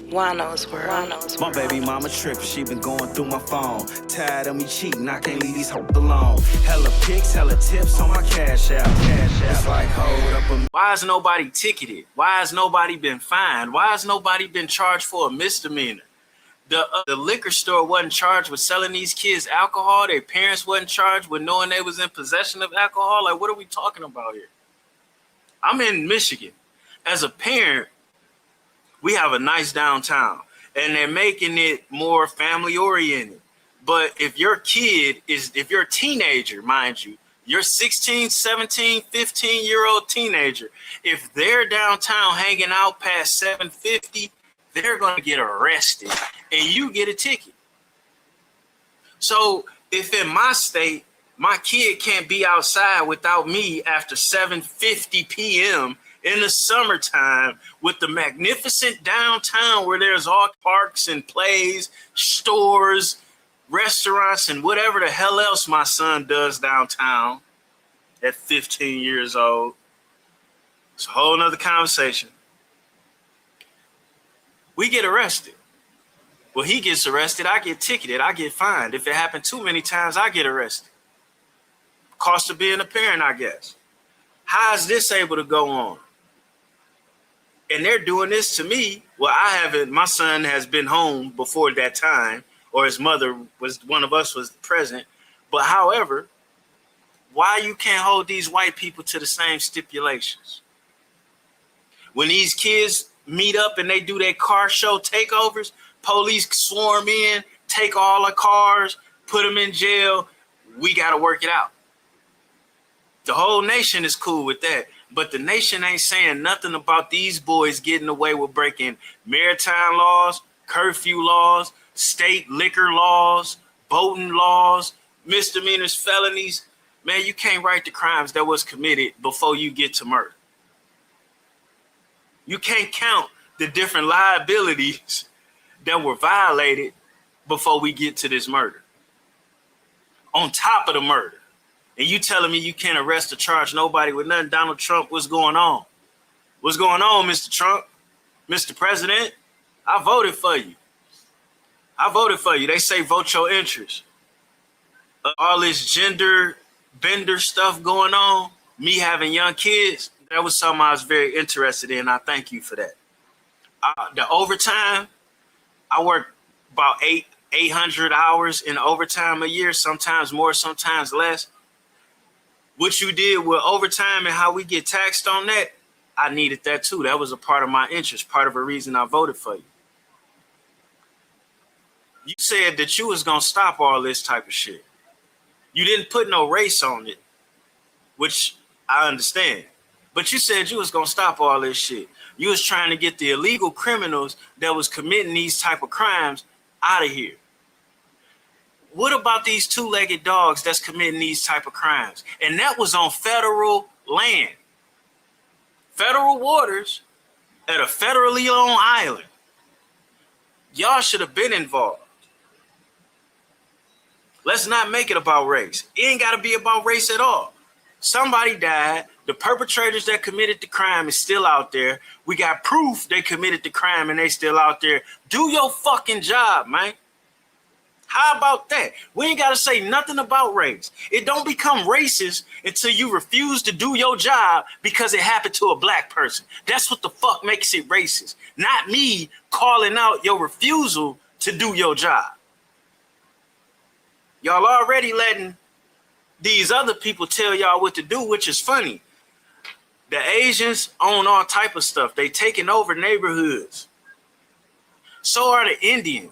Wano's world. My baby mama trippin', she been going through my phone. Tired of me cheating, I can't leave these hoes alone. Hella pics, hella tips on my cash app. It's like, hold up. Why has nobody ticketed? Why has nobody been fined? Why has nobody been charged for a misdemeanor? The liquor store wasn't charged with selling these kids alcohol. Their parents wasn't charged with knowing they was in possession of alcohol. Like, what are we talking about here? I'm in Michigan. As a parent, we have a nice downtown, and they're making it more family oriented. But if you're a teenager, mind you, you're 16, 17, 15-year-old teenager, if they're downtown hanging out past 7:50, they're going to get arrested and you get a ticket. So if in my state, my kid can't be outside without me after 7:50 p.m. in the summertime with the magnificent downtown where there's all parks and plays, stores, restaurants, and whatever the hell else my son does downtown at 15 years old. It's a whole nother conversation. We get arrested. Well, he gets arrested, I get ticketed, I get fined. If it happened too many times, I get arrested. Cost of being a parent, I guess. How is this able to go on? And they're doing this to me. Well, I haven't, my son has been home before that time, or his mother was, one of us was present. But however, why you can't hold these white people to the same stipulations? When these kids meet up and they do their car show takeovers, police swarm in, take all the cars, put them in jail. We got to work it out. The whole nation is cool with that. But the nation ain't saying nothing about these boys getting away with breaking maritime laws, curfew laws, state liquor laws, boating laws, misdemeanors, felonies. Man, you can't write the crimes that was committed before you get to murder. You can't count the different liabilities that were violated before we get to this murder. On top of the murder. And you telling me you can't arrest or charge nobody with nothing? Donald Trump, what's going on? What's going on, Mr. Trump? Mr. President, I voted for you. I voted for you. They say vote your interest. All this gender bender stuff going on, me having young kids, that was something I was very interested in. I thank you for that. The overtime, I work about 800 hours in overtime a year, sometimes more, sometimes less. What you did with overtime and how we get taxed on that, I needed that too. That was a part of my interest, part of a reason I voted for you. You said that you was going to stop all this type of shit. You didn't put no race on it, which I understand. But you said you was going to stop all this shit. You was trying to get the illegal criminals that was committing these type of crimes out of here. What about these two-legged dogs that's committing these type of crimes? And that was on federal land. Federal waters at a federally owned island. Y'all should have been involved. Let's not make it about race. It ain't got to be about race at all. Somebody died. The perpetrators that committed the crime is still out there. We got proof they committed the crime and they still out there. Do your fucking job, man. How about that? We ain't got to say nothing about race. It don't become racist until you refuse to do your job because it happened to a black person. That's what the fuck makes it racist. Not me calling out your refusal to do your job. Y'all already letting these other people tell y'all what to do, which is funny. The Asians own all type of stuff. They taking over neighborhoods. So are the Indians.